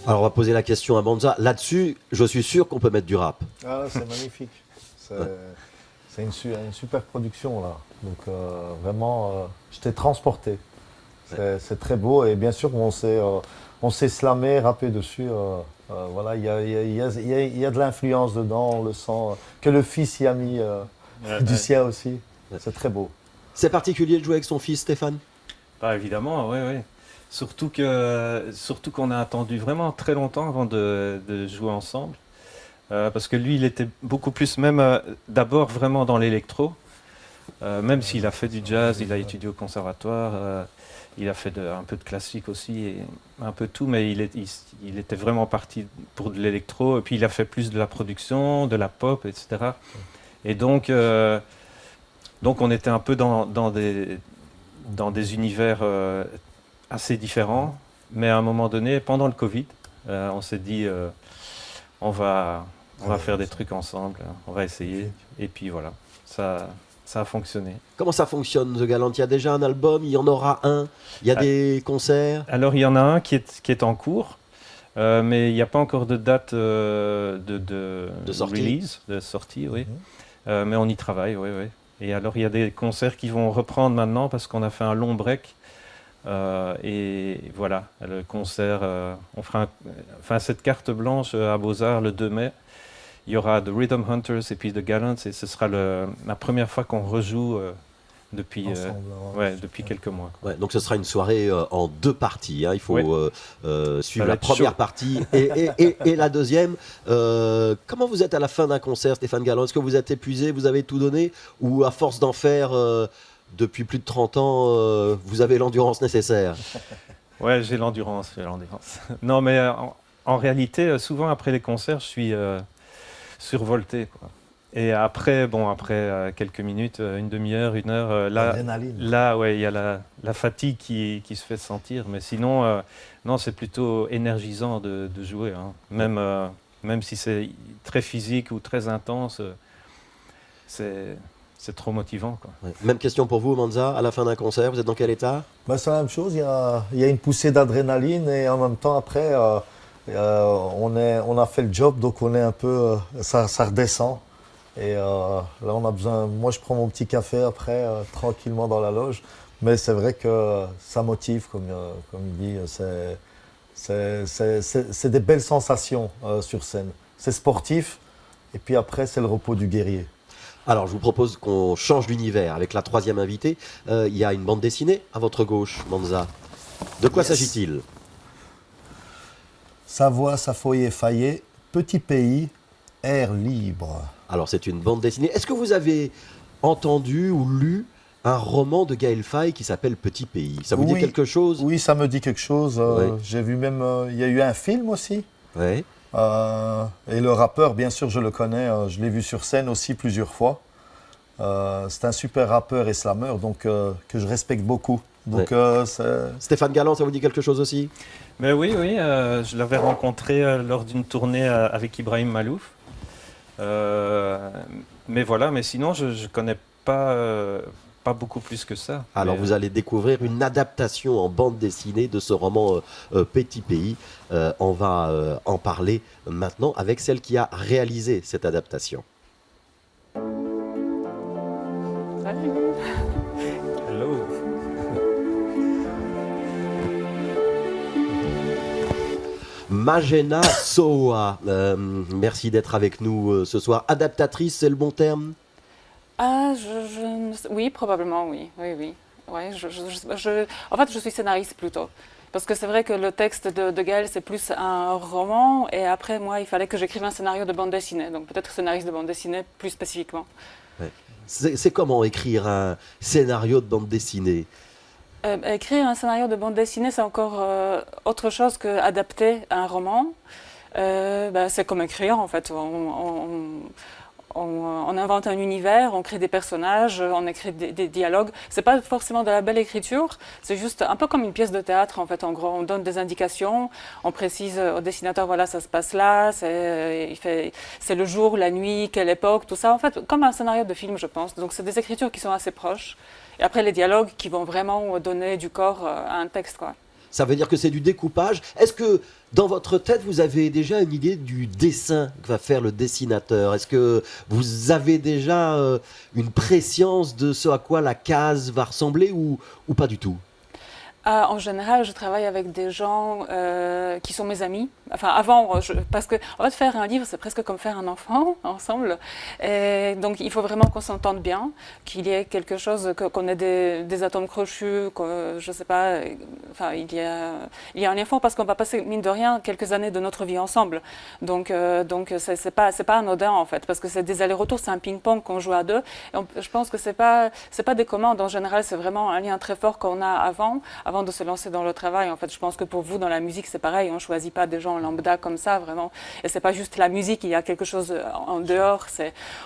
Alors on va poser la question à Banza. Là-dessus, je suis sûr qu'on peut mettre du rap. Ah, c'est magnifique. C'est une super production là. Donc vraiment, je t'ai transporté. C'est très beau et bien sûr on s'est slamé, rappé dessus. Voilà, il y a de l'influence dedans, on le sent. Que le fils y a mis du sien aussi. C'est très beau. C'est particulier de jouer avec son fils, Stéphane? Bah, évidemment, oui, oui. Surtout qu'on a attendu vraiment très longtemps avant de jouer ensemble. Parce que lui, il était beaucoup plus, même d'abord vraiment dans l'électro. Même s'il a fait du jazz, il a étudié au conservatoire, il a fait un peu de classique aussi, et un peu tout, mais il était vraiment parti pour de l'électro. Et puis il a fait plus de la production, de la pop, etc. Et donc on était un peu dans des univers assez différents. Mais à un moment donné, pendant le Covid, on s'est dit, on va faire des trucs ensemble, on va essayer. Et puis voilà, ça a fonctionné. Comment ça fonctionne, The Gallant? Il y a déjà un album, il y en aura un, il y a des concerts? Alors il y en a un qui est en cours, mais il n'y a pas encore de date de sortie. release, de sortie, oui. Mais on y travaille, oui, oui. Et alors il y a des concerts qui vont reprendre maintenant parce qu'on a fait un long break. Et voilà, le concert, on fera cette carte blanche à Beaux-Arts le 2 mai. Il y aura The Rhythm Hunters et puis The Gallants, et ce sera la première fois qu'on rejoue depuis quelques mois. Ouais, donc ce sera une soirée en deux parties. Hein. Il faut suivre la première partie et la deuxième. Comment vous êtes à la fin d'un concert, Stéphane Galland? Est-ce que vous êtes épuisé, vous avez tout donné, ou à force d'en faire depuis plus de 30 ans, vous avez l'endurance nécessaire? Ouais, j'ai l'endurance. Non, mais en réalité, souvent après les concerts, je suis survolté, quoi. Et après, après quelques minutes, une demi-heure, une heure, L'adrénaline. ouais, il y a la fatigue qui se fait sentir. Mais sinon, non, c'est plutôt énergisant de jouer, hein. Même si c'est très physique ou très intense, c'est trop motivant, quoi. Ouais. Même question pour vous, Manza, à la fin d'un concert, vous êtes dans quel état? Ben, c'est la même chose, il y a une poussée d'adrénaline et en même temps après, on a fait le job, donc on est un peu, ça redescend. Et là, on a besoin, moi je prends mon petit café après, tranquillement dans la loge. Mais c'est vrai que ça motive, comme il dit, c'est des belles sensations sur scène. C'est sportif et puis après, c'est le repos du guerrier. Alors, je vous propose qu'on change d'univers avec la troisième invitée. Il y a une bande dessinée à votre gauche, Manza. De quoi Yes. s'agit-il? Savoie, Safoyer, Fayet, petit pays, air libre. Alors, c'est une bande dessinée. Est-ce que vous avez entendu ou lu un roman de Gaël Faye qui s'appelle Petit Pays? Ça vous dit Oui. quelque chose? Oui, ça me dit quelque chose. Ouais. J'ai vu même, il y a eu un film aussi. Ouais. Et le rappeur, bien sûr, je le connais. Je l'ai vu sur scène aussi plusieurs fois. C'est un super rappeur et slameur, donc que je respecte beaucoup. Donc, Stéphane Galland, ça vous dit quelque chose aussi? Mais oui, je l'avais rencontré lors d'une tournée avec Ibrahim Malouf. Mais voilà, mais sinon, je ne connais pas beaucoup plus que ça. Alors, Mais, vous allez découvrir une adaptation en bande dessinée de ce roman Petit Pays. On va en parler maintenant avec celle qui a réalisé cette adaptation. Hello. Magena Soa, merci d'être avec nous ce soir. Adaptatrice, c'est le bon terme? Ah, oui, probablement, oui. Oui. Ouais, en fait, je suis scénariste plutôt. Parce que c'est vrai que le texte de Gaël, c'est plus un roman. Et après, moi, il fallait que j'écrive un scénario de bande dessinée. Donc peut-être scénariste de bande dessinée plus spécifiquement. Ouais. C'est comment écrire un scénario de bande dessinée? Écrire un scénario de bande dessinée, c'est encore autre chose qu'adapter un roman. C'est comme écrire, en fait. On invente un univers, on crée des personnages, on écrit des dialogues. C'est pas forcément de la belle écriture, c'est juste un peu comme une pièce de théâtre en fait. En gros, on donne des indications, on précise au dessinateur voilà ça se passe là, c'est le jour, la nuit, quelle époque, tout ça. En fait, comme un scénario de film, je pense. Donc c'est des écritures qui sont assez proches. Et après les dialogues qui vont vraiment donner du corps à un texte quoi. Ça veut dire que c'est du découpage. Est-ce que dans votre tête, vous avez déjà une idée du dessin que va faire le dessinateur? Est-ce que vous avez déjà une prescience de ce à quoi la case va ressembler ou pas du tout? En général, je travaille avec des gens qui sont mes amis. Enfin, avant, parce que en fait, faire un livre, c'est presque comme faire un enfant ensemble. Et donc, il faut vraiment qu'on s'entende bien, qu'il y ait quelque chose, qu'on ait des atomes crochus, je sais pas. Enfin, il y a un lien fort parce qu'on va passer mine de rien quelques années de notre vie ensemble. Donc, c'est pas anodin en fait, parce que c'est des allers-retours, c'est un ping-pong qu'on joue à deux. Et je pense que c'est pas des commandes. En général, c'est vraiment un lien très fort qu'on a avant de se lancer dans le travail. En fait, je pense que pour vous, dans la musique, c'est pareil. On ne choisit pas des gens lambda comme ça, vraiment. Et c'est pas juste la musique, il y a quelque chose en dehors.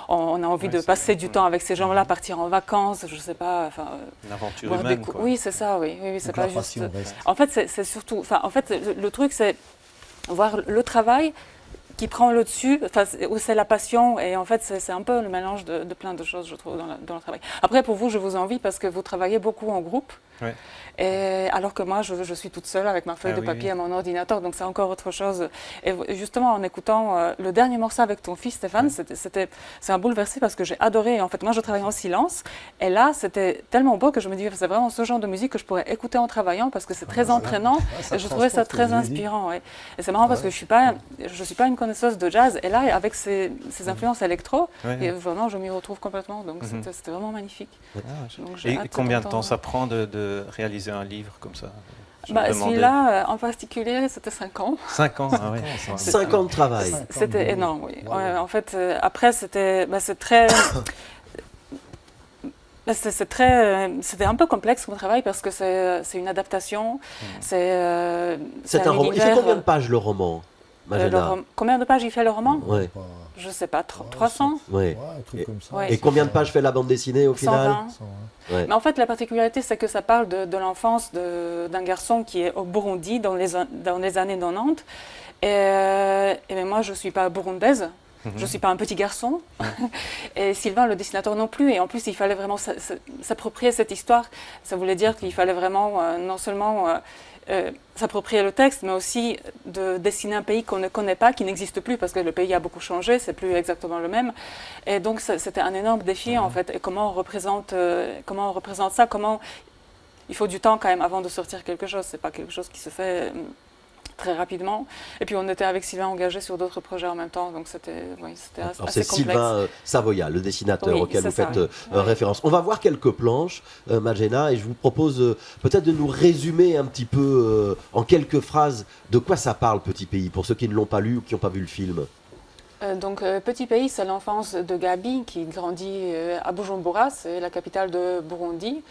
On a envie de passer du temps avec ces gens-là, partir en vacances, je sais pas. Enfin, une aventure humaine, quoi. Oui, c'est ça, oui. C'est Donc pas la juste. passion reste. En fait, c'est surtout. Enfin, en fait, le truc, c'est voir le travail qui prend le dessus, où c'est la passion, et en fait c'est un peu le mélange de plein de choses, je trouve, dans le travail. Après, pour vous, je vous envie parce que vous travaillez beaucoup en groupe, Ouais. et alors que moi, je suis toute seule avec ma feuille de papier oui. à mon ordinateur, donc c'est encore autre chose. Et justement, en écoutant le dernier morceau avec ton fils, Stéphane, c'est un bouleversé parce que j'ai adoré. En fait, moi, je travaille en silence, et là, c'était tellement beau que je me dis, c'est vraiment ce genre de musique que je pourrais écouter en travaillant parce que c'est très entraînant, ça et je trouvais ça transporte, très comme je l'ai dit. inspirant. Ouais. Et c'est marrant parce que je suis pas une connaisseuse de jazz, et là, avec ces influences électro, Ouais. et vraiment, je m'y retrouve complètement. Donc, c'était vraiment magnifique. Donc, j'ai Et hâte combien de temps d'entendre. ça prend de réaliser un livre comme ça? Je me demandais. Celui-là, en particulier, c'était 5 ans. 5 ans, ah ouais. 5 ans de travail. C'était énorme, oui. Wow. Ouais, en fait, après, c'est très... C'était un peu complexe comme travail parce que c'est une adaptation. C'est C'est un roman. Il fait univers, combien de pages le roman, Magena? Combien de pages il fait le roman? Ouais. je sais pas, 300, Ouais. Ouais, un truc comme ça. Ouais. Et combien de pages fait la bande dessinée au final? 120. Ouais. Mais en fait, la particularité, c'est que ça parle de l'enfance d'un garçon qui est au Burundi dans les années 90. Et moi, je ne suis pas burundaise. Je ne suis pas un petit garçon. Et Sylvain, le dessinateur, non plus. Et en plus, il fallait vraiment s'approprier cette histoire. Ça voulait dire qu'il fallait vraiment non seulement s'approprier le texte, mais aussi de dessiner un pays qu'on ne connaît pas, qui n'existe plus, parce que le pays a beaucoup changé, c'est plus exactement le même. Et donc, c'était un énorme défi, en fait. Et comment on représente ça, il faut du temps quand même avant de sortir quelque chose. C'est pas quelque chose qui se fait très rapidement. Et puis on était avec Sylvain engagé sur d'autres projets en même temps, donc c'était Alors assez c'est complexe. Sylvain Savoya, le dessinateur Oui, auquel c'est vous ça. faites Oui. référence. On va voir quelques planches, Magena, et je vous propose peut-être de nous résumer un petit peu en quelques phrases de quoi ça parle, Petit Pays, pour ceux qui ne l'ont pas lu ou qui n'ont pas vu le film. Donc, Petit Pays, c'est l'enfance de Gabi qui grandit à Bujumbura, c'est la capitale de Burundi.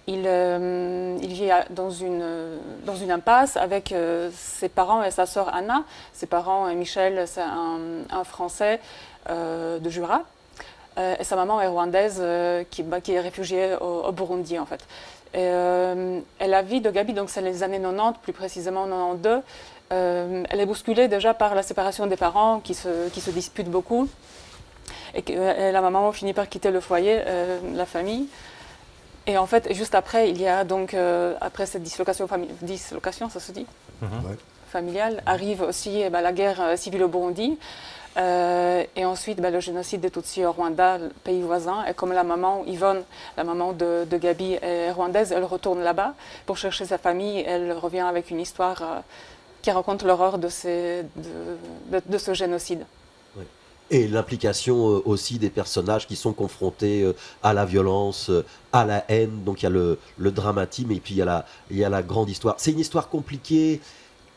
Il vit dans une impasse avec ses parents et sa sœur Anna. Ses parents, Michel, c'est un Français de Jura. Et sa maman est rwandaise qui est réfugiée au Burundi, en fait. Et la vie de Gabi, donc c'est les années 90, plus précisément 92, elle est bousculée déjà par la séparation des parents qui se disputent beaucoup. Et la maman finit par quitter le foyer, la famille. Et en fait, juste après, il y a donc, après cette dislocation, ça se dit, Ouais. familiale, arrive aussi la guerre civile au Burundi. Et ensuite, le génocide des Tutsis au Rwanda, le pays voisin. Et comme la maman, Yvonne, la maman de Gabi, est rwandaise, elle retourne là-bas pour chercher sa famille. Elle revient avec une histoire qui raconte l'horreur de ce génocide. Et l'implication aussi des personnages qui sont confrontés à la violence, à la haine. Donc il y a le dramatisme et puis il y a la grande histoire. C'est une histoire compliquée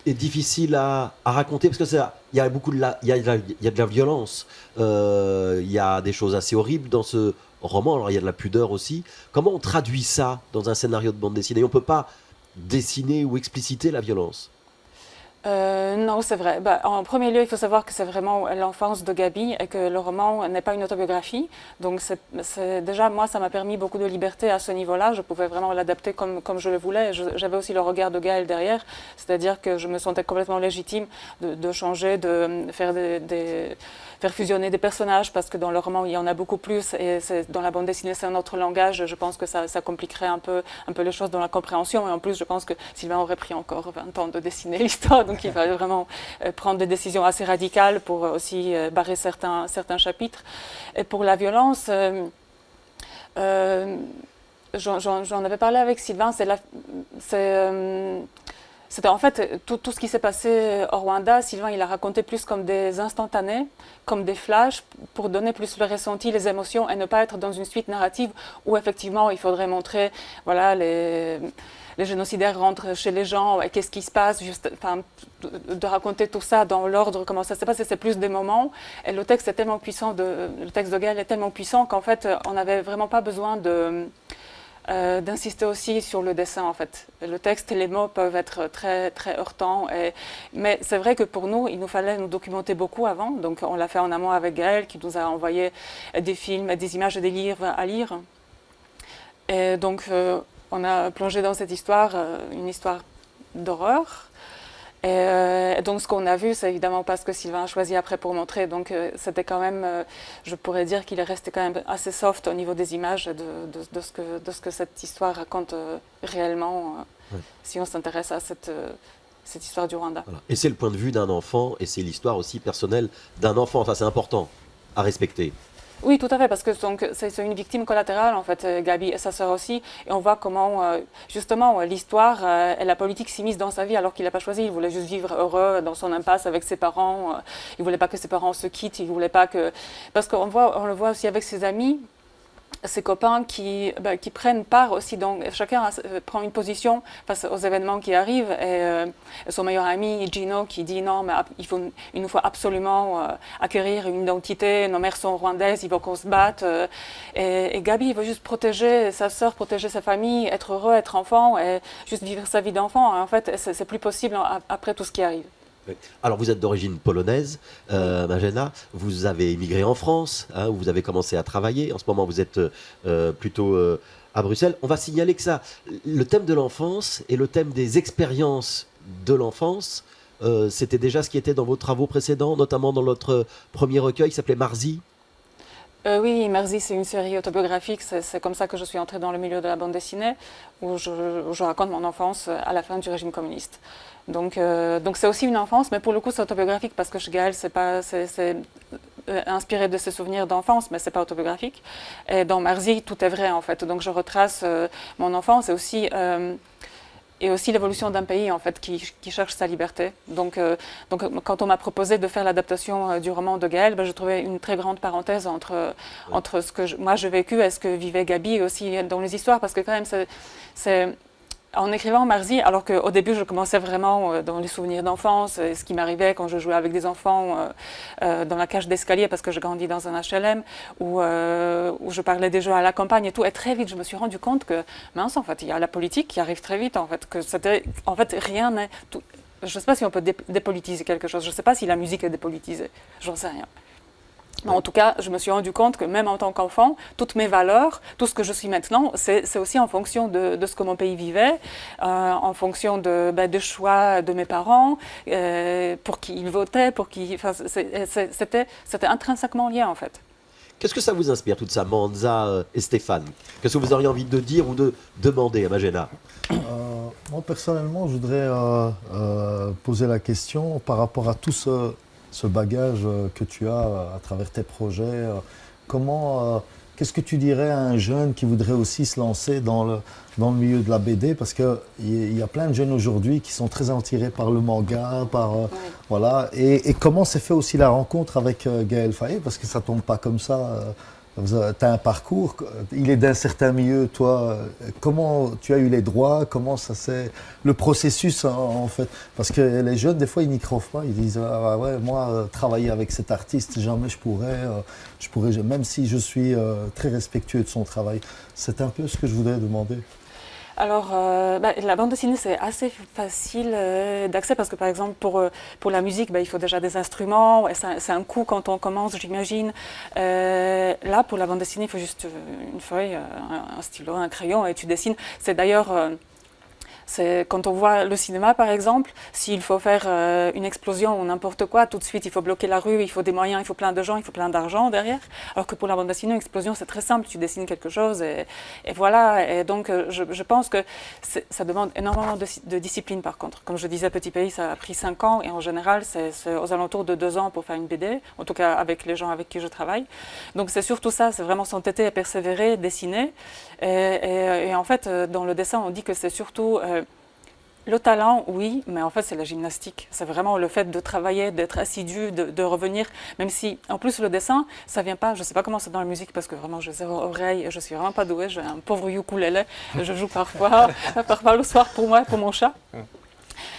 et difficile à raconter parce que il y a beaucoup il y a de la violence. Il y a des choses assez horribles dans ce roman. Alors il y a de la pudeur aussi. Comment on traduit ça dans un scénario de bande dessinée? On ne peut pas dessiner ou expliciter la violence. Non, c'est vrai. En premier lieu, il faut savoir que c'est vraiment l'enfance de Gabi et que le roman n'est pas une autobiographie. Donc, déjà, moi, ça m'a permis beaucoup de liberté à ce niveau-là. Je pouvais vraiment l'adapter comme je le voulais. J'avais aussi le regard de Gaël derrière, c'est-à-dire que je me sentais complètement légitime de changer, de faire fusionner des personnages, parce que dans le roman, il y en a beaucoup plus, et dans la bande dessinée, c'est un autre langage. Je pense que ça compliquerait un peu les choses dans la compréhension. Et en plus, je pense que Sylvain aurait pris encore 20 ans de dessiner l'histoire. Donc il fallait vraiment prendre des décisions assez radicales pour aussi barrer certains chapitres. Et pour la violence, j'en avais parlé avec Sylvain, c'était en fait tout ce qui s'est passé au Rwanda. Sylvain, il a raconté plus comme des instantanés, comme des flashs, pour donner plus le ressenti, les émotions, et ne pas être dans une suite narrative où effectivement il faudrait montrer, voilà, les génocidaires rentrent chez les gens, et qu'est-ce qui se passe, de raconter tout ça dans l'ordre, comment ça s'est passé, c'est plus des moments. Et le texte est tellement puissant, le texte de Gaël est tellement puissant qu'en fait, on n'avait vraiment pas besoin d'insister aussi sur le dessin, en fait. Le texte et les mots peuvent être très, très heurtants. Mais c'est vrai que pour nous, il nous fallait nous documenter beaucoup avant. Donc on l'a fait en amont avec Gaël, qui nous a envoyé des films, des images et des livres à lire. Et donc on a plongé dans cette histoire, une histoire d'horreur. Et donc ce qu'on a vu, c'est évidemment pas ce que Sylvain a choisi après pour montrer. Donc c'était quand même, je pourrais dire qu'il est resté quand même assez soft au niveau des images, de ce que cette histoire raconte réellement, si on s'intéresse à cette histoire du Rwanda. Voilà. Et c'est le point de vue d'un enfant, et c'est l'histoire aussi personnelle d'un enfant. Ça, c'est important à respecter. Oui, tout à fait, parce que c'est une victime collatérale, en fait, Gabi et sa sœur aussi. Et on voit comment, justement, l'histoire et la politique s'immiscent dans sa vie alors qu'il n'a pas choisi. Il voulait juste vivre heureux dans son impasse avec ses parents. Il ne voulait pas que ses parents se quittent. Il voulait pas que... Parce qu'on le voit aussi avec ses amis, ses copains qui prennent part aussi. Donc, chacun prend une position face aux événements qui arrivent. Et son meilleur ami, Gino, qui dit non, mais il nous faut absolument acquérir une identité. Nos mères sont rwandaises, il faut qu'on se batte. Et Gabi, il veut juste protéger sa sœur, protéger sa famille, être heureux, être enfant et juste vivre sa vie d'enfant. En fait, c'est plus possible après tout ce qui arrive. Oui. Alors vous êtes d'origine polonaise, Marzena, vous avez émigré en France, hein, où vous avez commencé à travailler. En ce moment, vous êtes plutôt à Bruxelles. On va signaler que le thème de l'enfance et le thème des expériences de l'enfance, c'était déjà ce qui était dans vos travaux précédents, notamment dans notre premier recueil qui s'appelait Marzi. Oui, Marzi, c'est une série autobiographique. C'est comme ça que je suis entrée dans le milieu de la bande dessinée, où je raconte mon enfance à la fin du régime communiste. Donc c'est aussi une enfance, mais pour le coup, c'est autobiographique parce que chez Gaël, c'est inspiré de ses souvenirs d'enfance, mais c'est pas autobiographique. Et dans Marzi, tout est vrai en fait. Donc je retrace mon enfance et aussi l'évolution d'un pays en fait qui cherche sa liberté. Donc quand on m'a proposé de faire l'adaptation du roman de Gaël, je trouvais une très grande parenthèse entre ce que moi j'ai vécu et ce que vivait Gabi, et aussi dans les histoires, parce que quand même c'est en écrivant Marzi, alors qu'au début je commençais vraiment dans les souvenirs d'enfance, ce qui m'arrivait quand je jouais avec des enfants dans la cage d'escalier parce que je grandis dans un HLM, où je parlais des jeux à la campagne et tout, et très vite je me suis rendu compte que mince, en fait il y a la politique qui arrive très vite, en fait, que c'était, en fait rien n'est tout. Je ne sais pas si on peut dépolitiser quelque chose, je ne sais pas si la musique est dépolitisée, j'en sais rien. Mais en tout cas, je me suis rendu compte que même en tant qu'enfant, toutes mes valeurs, tout ce que je suis maintenant, c'est aussi en fonction de ce que mon pays vivait, en fonction des choix de mes parents, pour qui ils votaient, c'était intrinsèquement lié en fait. Qu'est-ce que ça vous inspire, toute ça, Manza et Stéphane? Qu'est-ce que vous auriez envie de dire ou de demander à Marzena? Moi, personnellement, je voudrais poser la question par rapport à tout ce bagage que tu as à travers tes projets. Qu'est-ce que tu dirais à un jeune qui voudrait aussi se lancer dans le milieu de la BD? Parce qu'il y a plein de jeunes aujourd'hui qui sont très attirés par le manga, voilà. Et comment s'est fait aussi la rencontre avec Gaël Faye? Parce que ça ne tombe pas comme ça. Tu as un parcours, il est d'un certain milieu, toi, comment tu as eu les droits, comment ça s'est... Le processus en fait, parce que les jeunes, des fois, ils n'y croient pas, ils disent ah ouais, moi, travailler avec cet artiste, jamais je pourrais, même si je suis très respectueux de son travail. C'est un peu ce que je voudrais demander. Alors, la bande dessinée, c'est assez facile d'accès parce que, par exemple, pour la musique, il faut déjà des instruments. C'est un coût quand on commence, j'imagine. Là, pour la bande dessinée, il faut juste une feuille, un stylo, un crayon et tu dessines. C'est d'ailleurs... C'est quand on voit le cinéma, par exemple, s'il faut faire une explosion ou n'importe quoi, tout de suite, il faut bloquer la rue, il faut des moyens, il faut plein de gens, il faut plein d'argent derrière. Alors que pour la bande dessinée, une explosion, c'est très simple, tu dessines quelque chose et voilà. Et donc, je pense que ça demande énormément de discipline, par contre. Comme je disais, Petit Pays, ça a pris 5 ans et en général, c'est aux alentours de 2 ans pour faire une BD, en tout cas avec les gens avec qui je travaille. Donc, c'est surtout ça, c'est vraiment s'entêter à persévérer, dessiner. Et en fait, dans le dessin, on dit que c'est surtout le talent, oui, mais en fait, c'est la gymnastique. C'est vraiment le fait de travailler, d'être assidu, de revenir, même si, en plus, le dessin, ça vient pas, je sais pas comment c'est dans la musique, parce que vraiment, j'ai 0 oreille, je suis vraiment pas douée, j'ai un pauvre ukulélé, je joue parfois le soir pour moi, pour mon chat.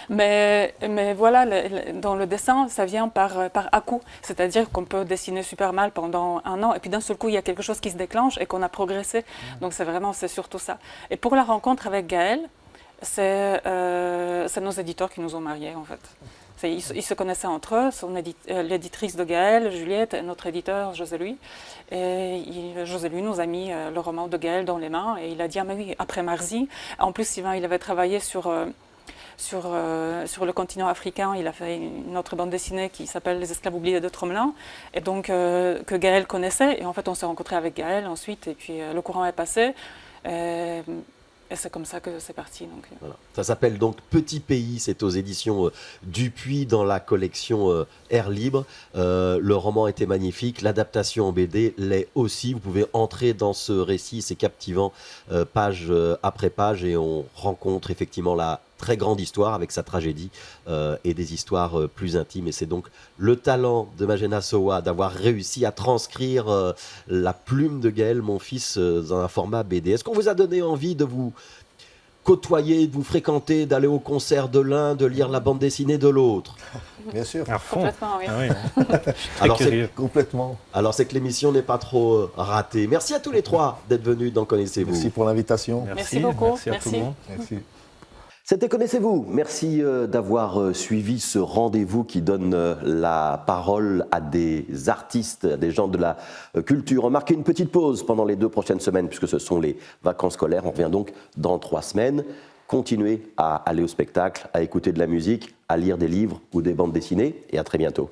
Mais voilà, dans le dessin, ça vient par à-coup. C'est-à-dire qu'on peut dessiner super mal pendant 1 an, et puis d'un seul coup, il y a quelque chose qui se déclenche et qu'on a progressé. Donc c'est surtout ça. Et pour la rencontre avec Gaël, c'est nos éditeurs qui nous ont mariés, en fait. Ils se connaissaient entre eux, l'éditrice de Gaël, Juliette, et notre éditeur, José Louis. Et José Louis nous a mis le roman de Gaël dans les mains, et il a dit, ah mais oui, après Marzi. En plus, Sylvain, il avait travaillé sur le continent africain, il a fait une autre bande dessinée qui s'appelle Les Esclaves oubliés de Tromelin, et donc que Gaël connaissait. Et en fait, on s'est rencontrés avec Gaël ensuite, et puis le courant est passé. Et c'est comme ça que c'est parti. Donc. Voilà. Ça s'appelle donc Petit Pays, c'est aux éditions Dupuis dans la collection Air Libre. Le roman était magnifique, l'adaptation en BD l'est aussi. Vous pouvez entrer dans ce récit, c'est captivant, page après page, et on rencontre effectivement la très grande histoire avec sa tragédie et des histoires plus intimes. Et c'est donc le talent de Marzena Sowa d'avoir réussi à transcrire la plume de Gaël, mon fils, dans un format BD. Est-ce qu'on vous a donné envie de vous côtoyer, de vous fréquenter, d'aller au concert de l'un, de lire la bande dessinée de l'autre? Bien sûr. À fond. Complètement, oui. Ah oui. Alors, curieux. Complètement. Alors c'est que l'émission n'est pas trop ratée. Merci à tous les trois d'être venus dans Connaissez-vous. Merci pour l'invitation. Merci beaucoup. Merci à tout le monde. Merci. C'était Connaissez-vous. Merci d'avoir suivi ce rendez-vous qui donne la parole à des artistes, à des gens de la culture. On marque une petite pause pendant les 2 prochaines semaines puisque ce sont les vacances scolaires. On revient donc dans 3 semaines. Continuez à aller au spectacle, à écouter de la musique, à lire des livres ou des bandes dessinées et à très bientôt.